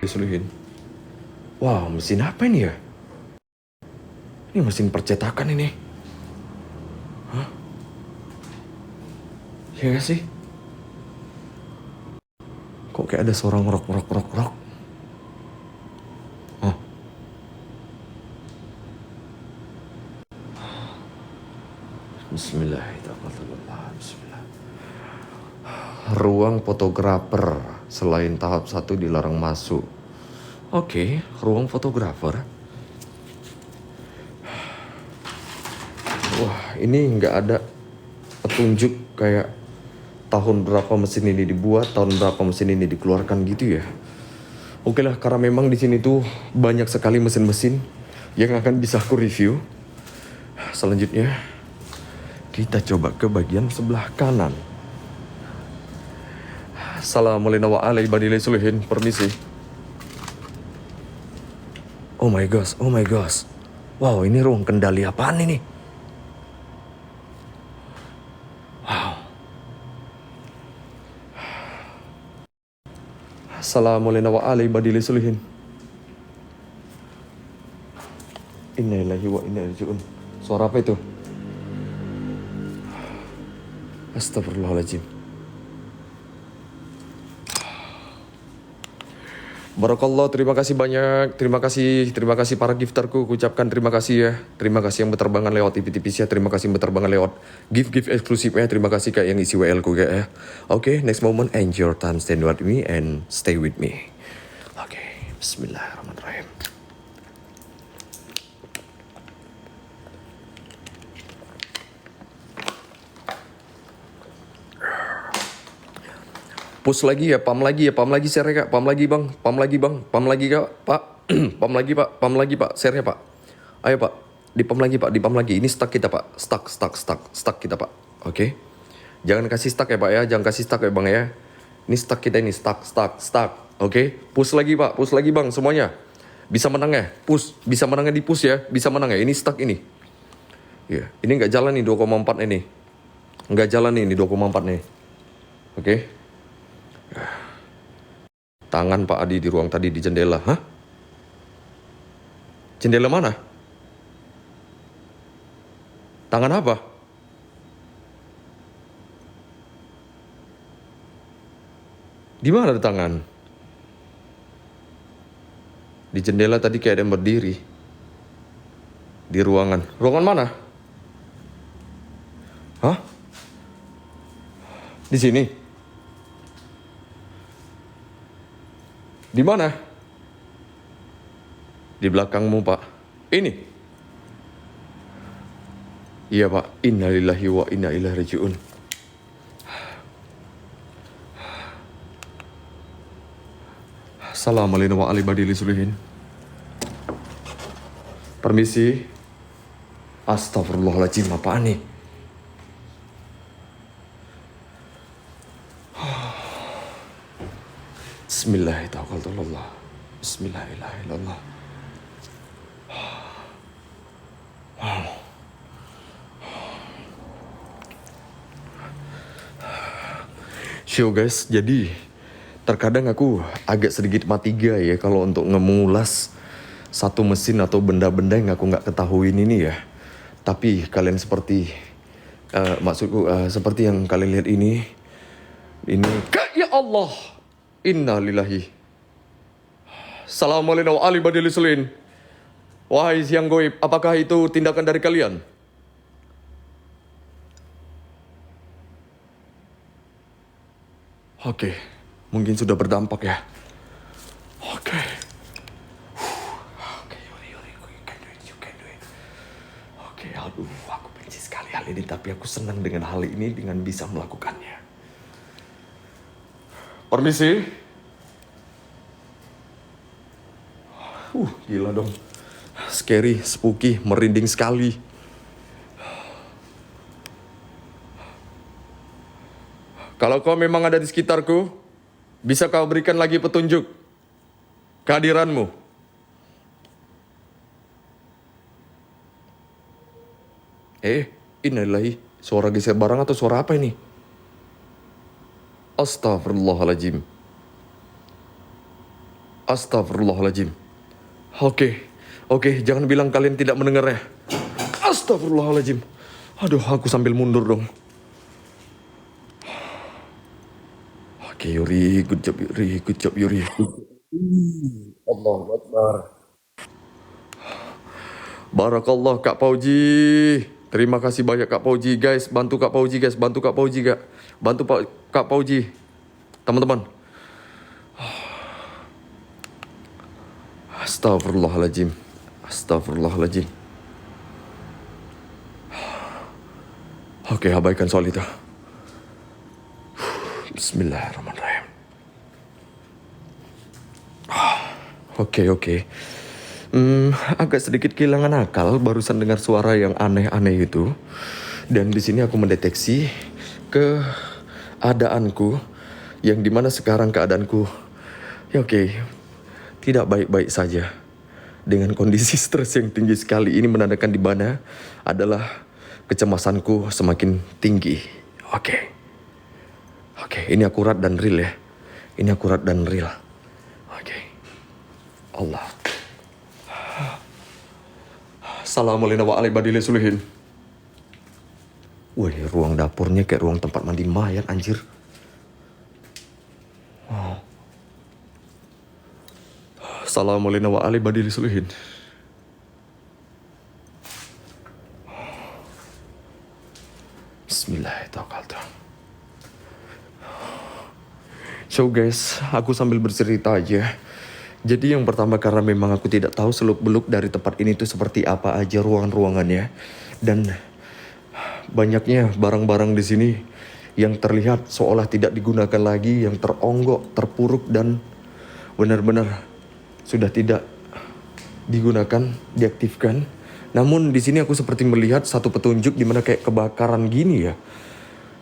disuluhin. Wow, mesin apa ini ya? Ini mesin percetakan ini. Hah? Ya gak sih? Kok kayak ada suara ngerok. Hah? Bismillahirrahmanirrahim. Bismillah. Ruang fotografer. Selain tahap 1 dilarang masuk. Oke, ruang fotografer. Wah, ini nggak ada petunjuk kayak tahun berapa mesin ini dibuat, tahun berapa mesin ini dikeluarkan gitu ya. Oke lah, karena memang di sini tuh banyak sekali mesin-mesin yang akan bisa aku review. Selanjutnya, kita coba ke bagian sebelah kanan. Assalamualaikum warahmatullahi wabarakatuh. Permisi. Oh my gosh. Wow, ini ruang kendali apaan ini? Assalamualaikum warahmatullahi wabarakatuh. Innalillahi wa inna ilaihi raji'un. Suara apa itu? Astagfirullahaladzim. Barakallah, terima kasih banyak. Terima kasih para gifterku. Ucapkan terima kasih ya. Terima kasih yang berterbangan lewat TV-TV ya. Terima kasih yang berterbangan lewat gift eksklusif ya. Terima kasih kayak yang isi WL ku kayak ya. Oke, next moment, enjoy your time, stand with me and stay with me. Oke, bismillahirrahmanirrahim. Push lagi ya, pam lagi share kak, pam lagi bang, pam lagi kak, pak, pam lagi pak, share pak, ayo pak, di pam lagi, ini stuck kita pak, stuck kita pak, oke, jangan kasih stuck ya pak ya, jangan kasih stuck ya bang ya, ini stuck kita ini, stuck, oke, push lagi bang semuanya, bisa menang ya, bisa menangnya di push ya, bisa menang ya, ini stuck ini, ya, ini nggak jalan nih 2,4 ini, nggak jalan nih ini 2,4 nih, oke. Tangan Pak Adi di ruang tadi di jendela. Hah? Jendela mana? Tangan apa? Di mana ada tangan? Di jendela tadi kayak ada yang berdiri. Di ruangan. Ruangan mana? Hah? Di sini? Di mana? Di belakangmu, Pak. Ini. Iya, Pak. Innalillahi wa inna ilaihi raji'un. Assalamualaikum warahmatullahi wabarakatuh. Permisi. Astagfirullahaladzim, apaan nih? Bismillahirrahmanirrahim. Bismillahirrahmanirrahim. Show guys, jadi terkadang aku agak sedikit matiga ya kalau untuk ngemulas satu mesin atau benda-benda yang aku nggak ketahuin ini ya. Tapi kalian seperti maksudku seperti yang kalian lihat ini ya Allah. Innalillahi. Assalamualaikum warahmatullahi wabarakatuh. Wahai siang goib, apakah itu tindakan dari kalian? Oke, mungkin sudah berdampak ya. Oke. Oke, you can do it. Oke, aduh, aku benci sekali hal ini, tapi aku senang dengan hal ini, dengan bisa melakukannya. Permisi. Gila dong. Scary, spooky, merinding sekali. Kalau kau memang ada di sekitarku, bisa kau berikan lagi petunjuk kehadiranmu. Innalillahi. Suara geser barang atau suara apa ini? Astagfirullahaladzim. Astagfirullahaladzim. Oke, jangan bilang kalian tidak mendengar ya. Astagfirullahaladzim. Aduh, aku sambil mundur dong. Oke, Yuri, good job, Yuri. Allahu Akbar. Barakallah, Kak Pauji. Terima kasih banyak, Kak Pauji. Guys, bantu Kak Pauji, guys. Bantu Kak Pauji, Kak. Bantu Kak Pauji. Teman-teman. Astagfirullahaladzim. Astagfirullahaladzim. Oke, abaikan soal itu. Bismillahirrahmanirrahim. Oke. Agak sedikit kehilangan akal barusan dengar suara yang aneh-aneh itu. Dan di sini aku mendeteksi keadaanku yang dimana sekarang keadaanku ya tidak baik-baik saja. Dengan kondisi stres yang tinggi sekali ini menandakan di mana adalah kecemasanku semakin tinggi. Oke, ini akurat dan real ya. Ini akurat dan real. Oke. Allah. Assalamualaikum warahmatullahi wabarakatuh. Wih, ruang dapurnya kayak ruang tempat mandi mayat anjir. Wow. Assalamualaikum warahmatullahi wabarakatuh. Bismillahirrahmanirrahim. So guys, aku sambil bercerita aja. Jadi yang pertama karena memang aku tidak tahu seluk-beluk dari tempat ini tuh seperti apa aja ruangan-ruangannya. Dan banyaknya barang-barang di sini yang terlihat seolah tidak digunakan lagi, yang teronggok, terpuruk dan benar-benar sudah tidak digunakan, diaktifkan. Namun di sini aku seperti melihat satu petunjuk di mana kayak kebakaran gini ya.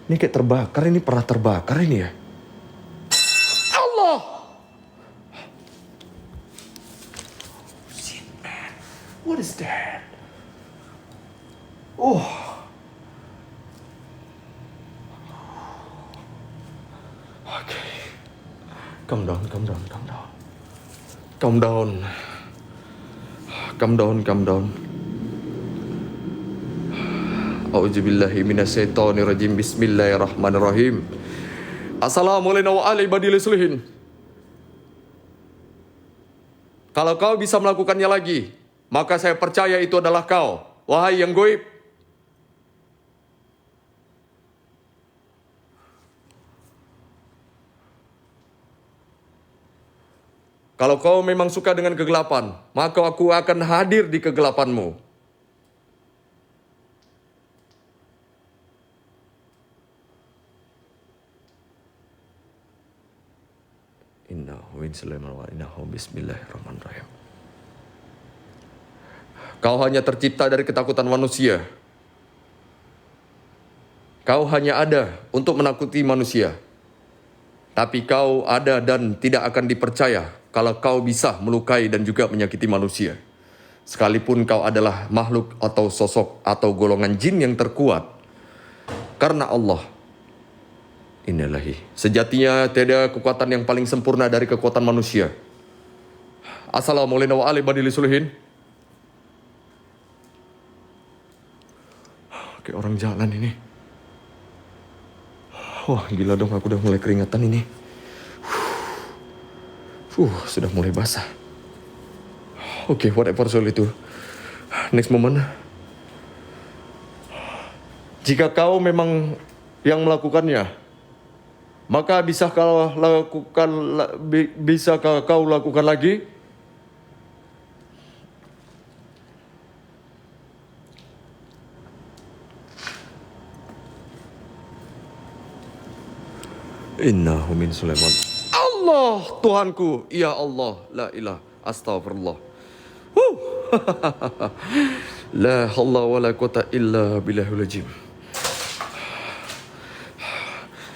Ini kayak terbakar, ini pernah terbakar ini ya. Allah. Shit man, what is that? Oh. Okay. Calm down. A'udzubillahi minasyaitonirrajim. Bismillahirrahmanirrahim. Assalamualaikum warahmatullahi wabarakatuh. Kalau kau bisa melakukannya lagi, maka saya percaya itu adalah kau, wahai yang goib. Kalau kau memang suka dengan kegelapan, maka aku akan hadir di kegelapanmu. Bismillahirrahmanirrahim. Kau hanya tercipta dari ketakutan manusia. Kau hanya ada untuk menakuti manusia. Tapi kau ada dan tidak akan dipercaya kalau kau bisa melukai dan juga menyakiti manusia. Sekalipun kau adalah makhluk atau sosok atau golongan jin yang terkuat. Karena Allah, Innalillahi, sejatinya tiada kekuatan yang paling sempurna dari kekuatan manusia. Assalamualaikum warahmatullahi wabarakatuh. Kayak orang jalan ini. Wah gila dong, aku udah mulai keringatan ini. Sudah mulai basah. Oke, whatever soal itu. Next moment. Jika kau memang yang melakukannya, maka bisakah kau lakukan lagi? Innahu min Sulaiman. Allah, Tuhanku, ya Allah, la ilah, astagfirullah. La haula wa la quwata illa billahil azim.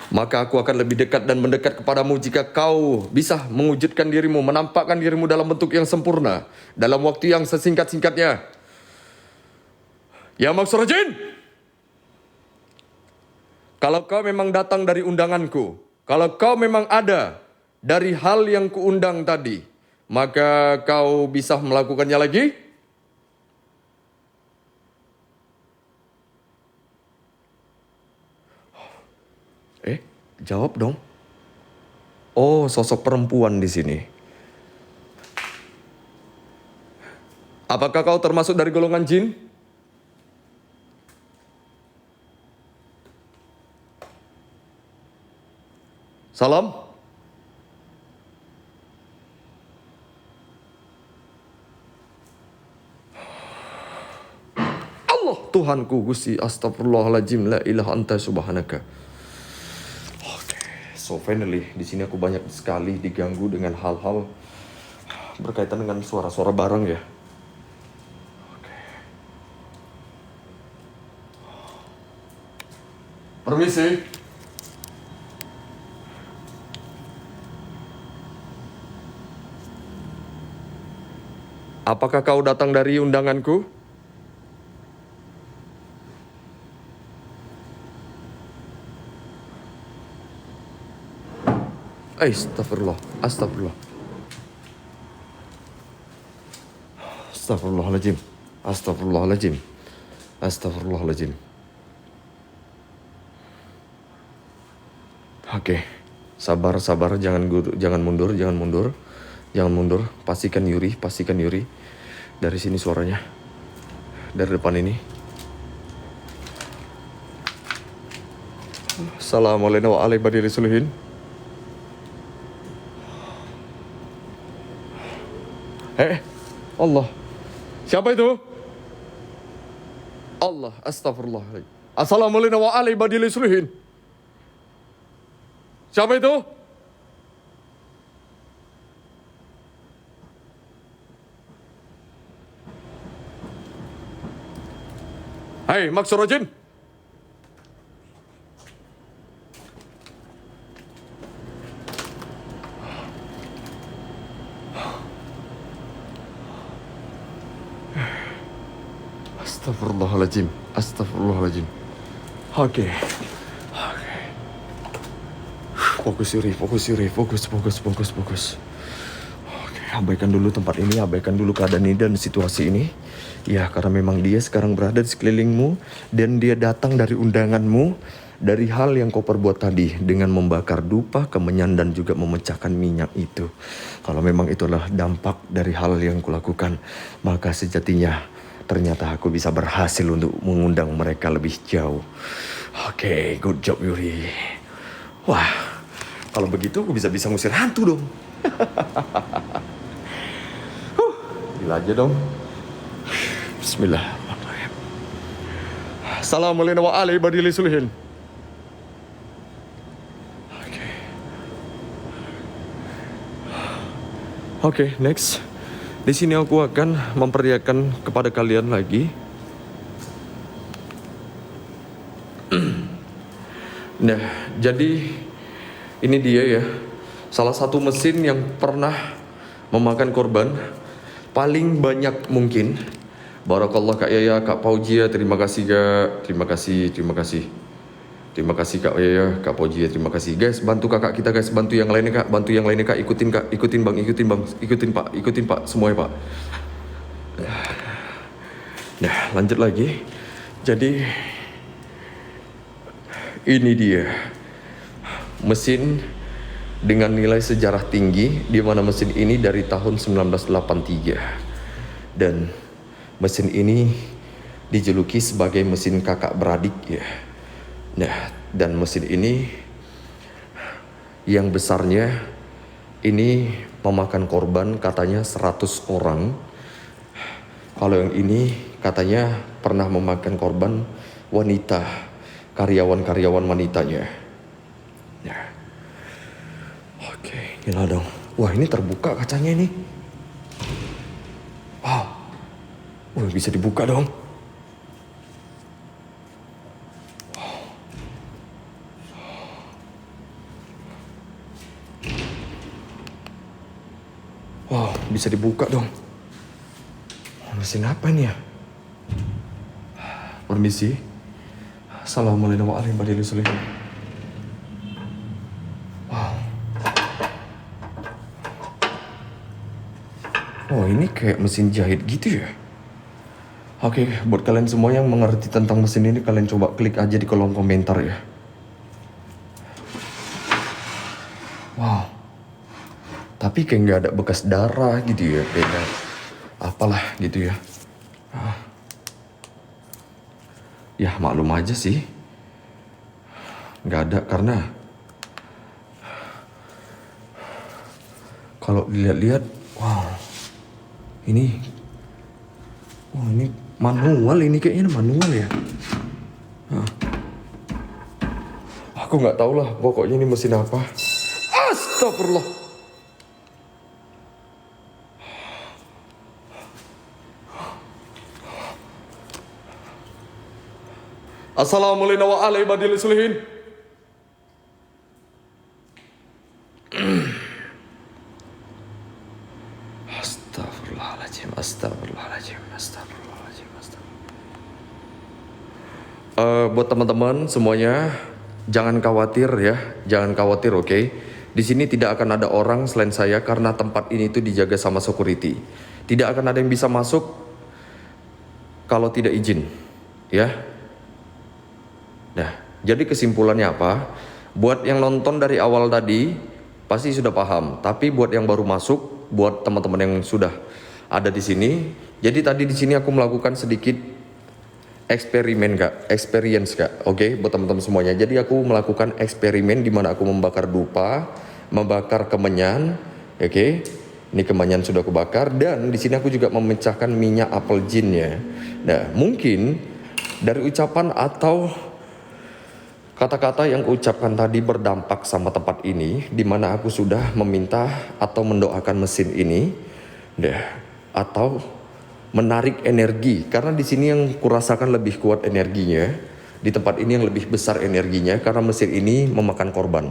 Maka aku akan lebih dekat dan mendekat kepadamu jika kau bisa mewujudkan dirimu, menampakkan dirimu dalam bentuk yang sempurna, dalam waktu yang sesingkat-singkatnya. Ya maksud jin, kalau kau memang datang dari undanganku, kalau kau memang ada dari hal yang kuundang tadi, maka kau bisa melakukannya lagi? Jawab dong. Oh, sosok perempuan di sini. Apakah kau termasuk dari golongan jin? Salam. Allah, Tuhanku, Gusti, astagfirullahaladzim, la ilaha anta subhanaka. So finally, di sini aku banyak sekali diganggu dengan hal-hal berkaitan dengan suara-suara barang ya. Permisi. Apakah kau datang dari undanganku? Astagfirullah, astagfirullah. Astagfirullahaladzim, astagfirullahaladzim, astagfirullahaladzim. Oke, sabar, sabar, jangan mundur, jangan mundur, jangan mundur. Pastikan Yuri. Dari sini suaranya, dari depan ini. Assalamualaikum warahmatullahi wabarakatuh. Allah. Siapa itu? Allah, astagfirullah. Assalamualaikum warahmatullahi wabarakatuh. Siapa itu? Hai, Maksurojin. Astagfirullahaladzim, astagfirullahaladzim. Oke. Fokus Yuri, fokus. Oke, abaikan dulu tempat ini, abaikan dulu keadaan ini dan situasi ini. Ya, karena memang dia sekarang berada di sekelilingmu dan dia datang dari undanganmu, dari hal yang kau perbuat tadi dengan membakar dupa, kemenyan dan juga memecahkan minyak itu. Kalau memang itulah dampak dari hal yang kulakukan, maka sejatinya ternyata aku bisa berhasil untuk mengundang mereka lebih jauh. Oke, good job Yuri. Wah, kalau begitu aku bisa ngusir hantu dong. Gila aja dong. Bismillahirrahmanirrahim. Assalamualaikum warahmatullahi wabarakatuh. Oke, next. Di sini aku akan memperlihatkan kepada kalian lagi. Nah, jadi ini dia ya. Salah satu mesin yang pernah memakan korban paling banyak mungkin. Barakallah Kak Yaya, Kak Paujia, terima kasih Kak. Terima kasih Kak Yaya, Kak Paujia, terima kasih. Guys, bantu kakak kita guys, bantu yang lainnya Kak, ikutin Kak, ikutin Bang, ikutin Pak, semuanya Pak. Nah, lanjut lagi. Jadi ini dia mesin dengan nilai sejarah tinggi, di mana mesin ini dari tahun 1983 dan mesin ini dijuluki sebagai mesin kakak beradik ya. Nah, dan mesin ini yang besarnya ini memakan korban katanya 100 orang. Kalau yang ini katanya pernah memakan korban wanita, karyawan-karyawan wanitanya. Nah, oke, gila dong. Wah, ini terbuka kacanya ini. Wow, wah, bisa dibuka dong. Wow, bisa dibuka dong. Mesin apa ini ya? Permisi. Assalamualaikum warahmatullahi wabarakatuh. Wow. ini kayak mesin jahit gitu ya. Oke, buat kalian semua yang mengerti tentang mesin ini, kalian coba klik aja di kolom komentar ya. Wow. Tapi kayak nggak ada bekas darah gitu ya, kayak apalah gitu ya. Ya maklum aja sih. Nggak ada karena kalau dilihat-lihat, wow. Ini manual, ini kayaknya manual ya. Aku nggak tahu lah, pokoknya ini mesin apa. Astagfirullah. Assalamualaikum warahmatullahi wabarakatuh. Astagfirullahaladzim, astagfirullahaladzim, astagfirullahaladzim, astagfirullahaladzim. Buat teman-teman semuanya, jangan khawatir ya, jangan khawatir, oke? Di sini tidak akan ada orang selain saya karena tempat ini tuh dijaga sama security. Tidak akan ada yang bisa masuk kalau tidak izin, ya. Nah, jadi kesimpulannya apa? Buat yang nonton dari awal tadi pasti sudah paham. Tapi buat yang baru masuk, buat teman-teman yang sudah ada di sini, jadi tadi di sini aku melakukan sedikit experience kak, oke, buat teman-teman semuanya. Jadi aku melakukan eksperimen di mana aku membakar dupa, membakar kemenyan, oke. Ini kemenyan sudah aku bakar dan di sini aku juga memecahkan minyak apel jinnya. Nah, mungkin dari ucapan atau kata-kata yang kuucapkan tadi berdampak sama tempat ini, di mana aku sudah meminta atau mendoakan mesin ini, atau menarik energi. Karena di sini yang kurasakan lebih kuat energinya, di tempat ini yang lebih besar energinya, karena mesin ini memakan korban.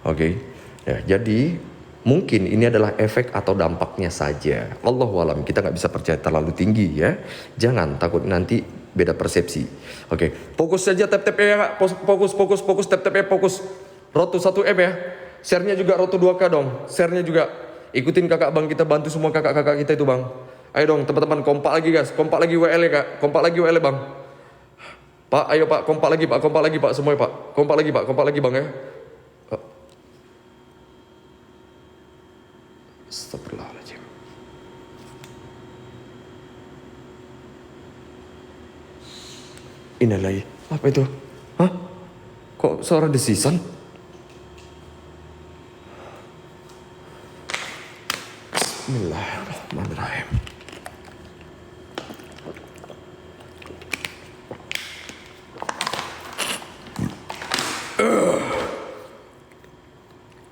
Oke, ya, jadi mungkin ini adalah efek atau dampaknya saja. Allahualam, kita nggak bisa percaya terlalu tinggi ya. Jangan takut nanti beda persepsi. Oke, fokus saja tap-tap ya, fokus tap-tap ya, fokus. Roto 1M ya. Share-nya juga Roto 2K dong. Share-nya juga. Ikutin kakak bang, kita bantu semua kakak-kakak kita itu bang. Ayo dong teman-teman, kompak lagi guys. Kompak lagi WL ya kak. Kompak lagi WL bang. Pak, ayo pak, kompak lagi pak, semuanya pak. Kompak lagi bang ya. Astagfirullahaladzim. Innalillahi. Apa itu? Hah? Kok suara desisan? Bismillahirrahmanirrahim.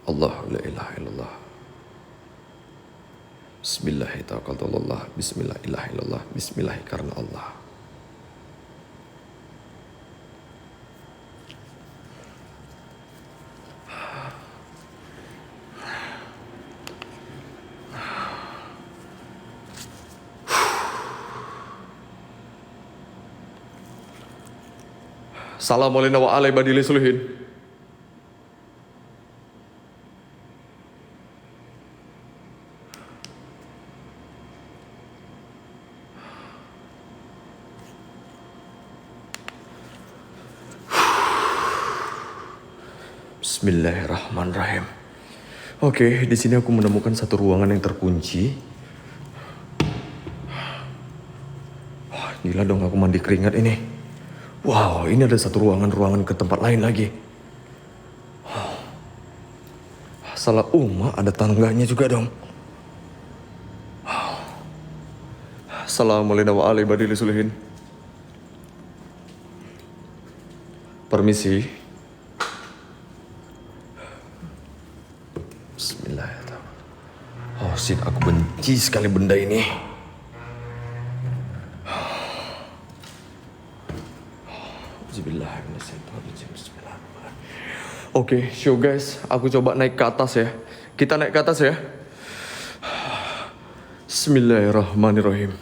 Allah la ilaha illallah. Bismillahirrahmanirrahim. Bismillahirrahmanirrahim. Bismillah karena Allah. Assalamualaikum warahmatullahi wabarakatuh. Bismillahirrahmanirrahim. Oke, di sini aku menemukan satu ruangan yang terkunci. Wah, gila dong aku mandi keringat ini. Wow, ini ada satu ruangan ke tempat lain lagi. Salah ada tangganya juga dong. Assalamualaikum warahmatullahi wabarakatuh. Permisi. Bismillahirrahmanirrahim. Oh shit, aku benci sekali benda ini. Oke, show guys, aku coba naik ke atas ya. Kita naik ke atas ya. Bismillahirrahmanirrahim.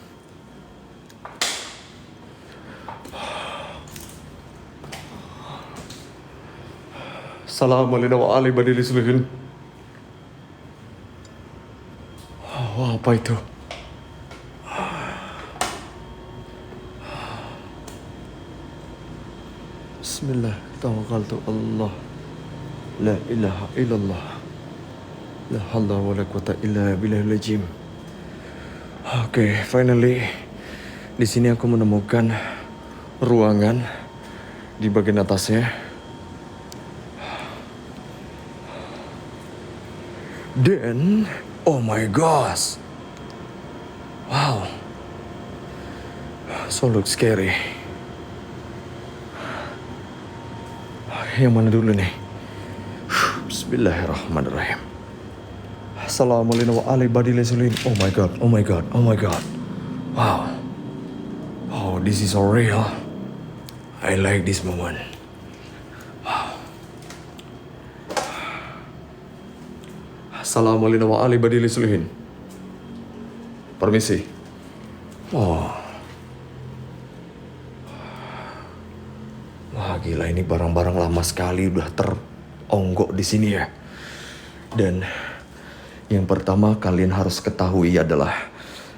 Assalamualaikum warahmatullahi wabarakatuh. Wah, apa itu? Bismillah, tawakkaltu Allah. La ilaha illallah. La haula wa la quwata illa billahil azim. Oke, finally di sini aku menemukan ruangan di bagian atasnya. Dan, oh my gosh. Wow. So look scary. Yang mana dulu nih? Bismillahirrahmanirrahim. Assalamualaikum warahmatullahi wabarakatuh. Oh my god, oh my god, oh my god. Wow. Oh, this is so real. I like this moment. Wow. Assalamualaikum warahmatullahi wabarakatuh. Permisi. Oh. Wah, gila, ini barang-barang lama sekali udah teronggok di sini ya. Dan yang pertama kalian harus ketahui adalah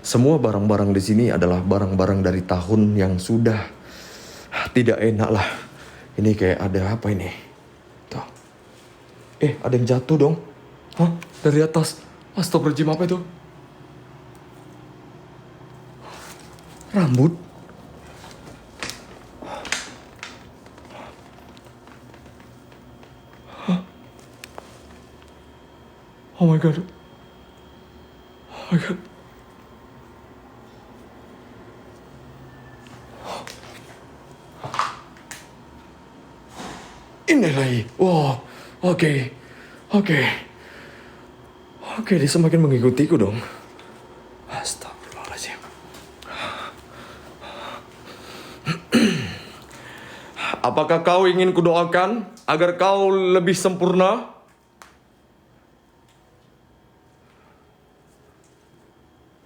semua barang-barang di sini adalah barang-barang dari tahun yang sudah tidak enak lah. Ini kayak ada apa ini? Tuh. Ada yang jatuh dong. Hah? Dari atas. Astagfirullahaladzim, apa itu? Rambut. Hah? Oh my god. Oh my god. Ini lagi. Wow. Oke. Oke, dia semakin mengikutiku dong. Astagfirullahaladzim. Apakah kau ingin kudoakan agar kau lebih sempurna?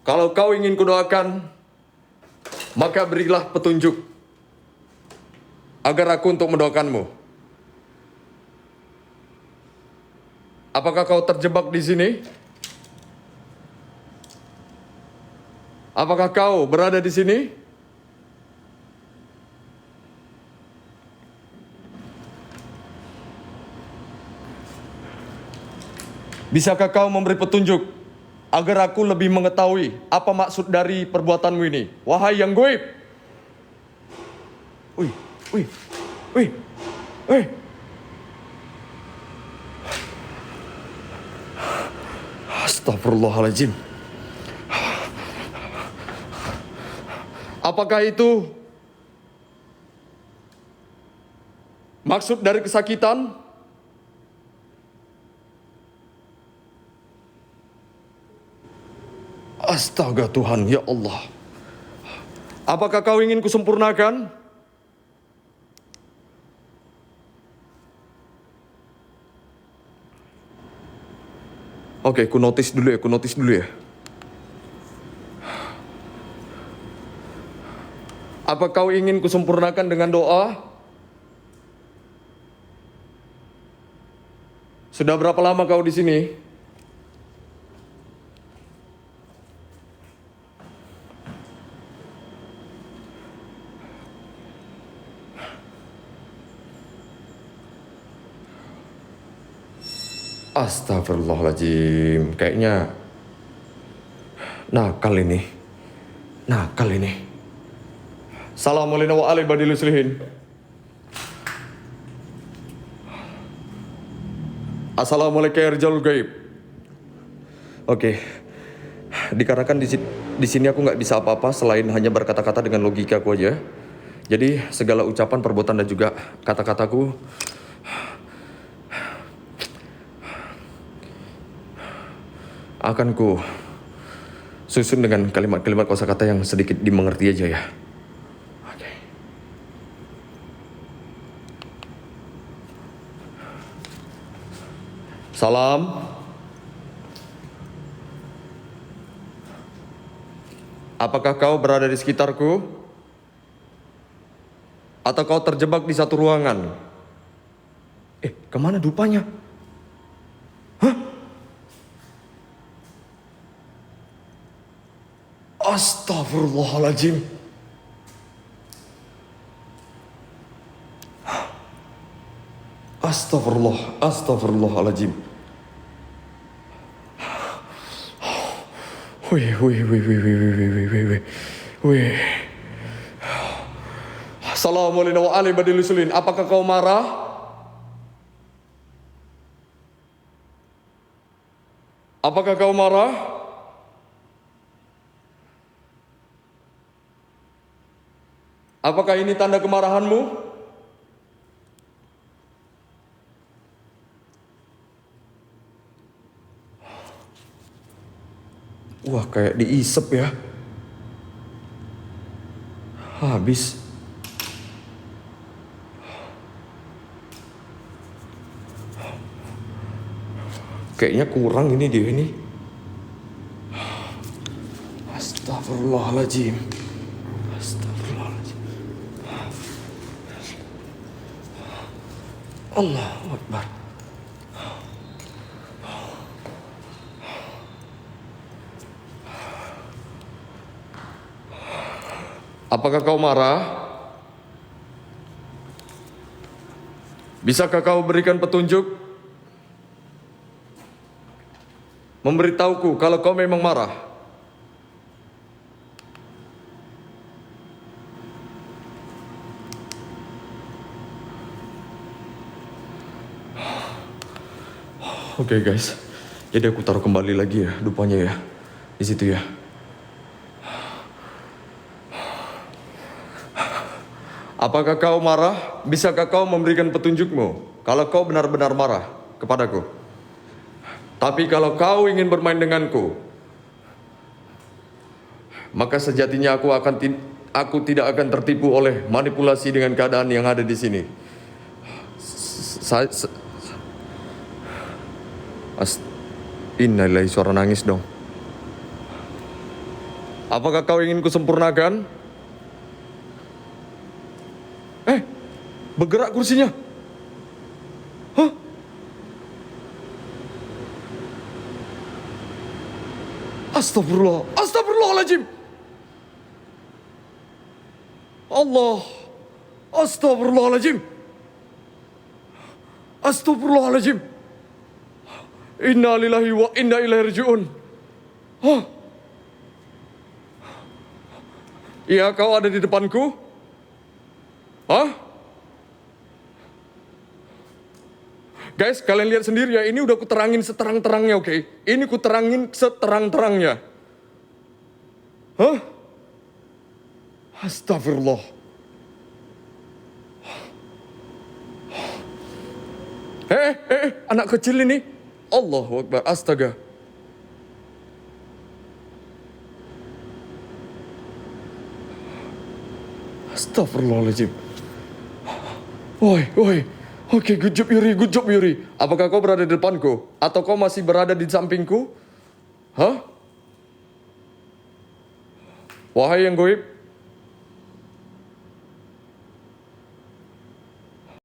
Kalau kau ingin kudoakan, maka berilah petunjuk agar aku untuk mendoakanmu. Apakah kau terjebak di sini? Apakah kau berada di sini? Bisakah kau memberi petunjuk agar aku lebih mengetahui apa maksud dari perbuatanmu ini? Wahai yang goib. Wih. Astagfirullahaladzim. Apakah itu maksud dari kesakitan? Astaga Tuhan, ya Allah. Apakah kau ingin kusempurnakan? Oke, ku notice dulu ya. Apa kau ingin kusempurnakan dengan doa? Sudah berapa lama kau di sini? Astagfirullahaladzim, kayaknya nakal ini. Assalamualaikum warahmatullahi wabarakatuh. Assalamualaikum warahmatullahi gaib. Oke, dikarenakan di sini aku nggak bisa apa-apa selain hanya berkata-kata dengan logikaku aja. Jadi segala ucapan, perbuatan dan juga kata-kataku akan ku susun dengan kalimat-kalimat kosakata yang sedikit dimengerti aja ya. Oke. Salam. Apakah kau berada di sekitarku? Atau kau terjebak di satu ruangan? Kemana dupanya? Astagfirullahaladzim. Astagfirullah, astagfirullahaladzim. Wih, wih, wih, wih, wih, wih, wih, wih, wih, wih. Assalamualaikum warahmatullahi wabarakatuh. Apakah kau marah? Apakah kau marah? Apakah ini tanda kemarahanmu? Wah, kayak diisep ya. Habis. Kayaknya kurang ini dia ini. Astagfirullahaladzim. Astagfirullahaladzim. Allahu Akbar. Apakah kau marah? Bisakah kau berikan petunjuk? Memberitahuku kalau kau memang marah. Oke guys, jadi aku taruh kembali lagi ya dupanya ya di situ ya. Apakah kau marah? Bisakah kau memberikan petunjukmu kalau kau benar-benar marah kepadaku? Tapi kalau kau ingin bermain denganku, maka sejatinya aku tidak akan tertipu oleh manipulasi dengan keadaan yang ada di sini. Innalillahi, suara nangis dong. Apakah kau ingin kusempurnakan? Bergerak kursinya. Hah? Astagfirullah, astagfirullahaladzim. Allah, astagfirullahaladzim. Astagfirullahaladzim. Inna lillahi wa inna ilaihi raji'un. Hah? Iya, kau ada di depanku? Hah? Guys, kalian lihat sendiri ya, ini udah kuterangin seterang-terangnya, oke? Ini kuterangin seterang-terangnya. Hah? Astagfirullah. Anak kecil ini. Allahu Akbar, astaga. Astagfirullahaladzim. Woi. Oke, good job Yuri. Apakah kau berada di depanku? Atau kau masih berada di sampingku? Hah? Wahai yang goib,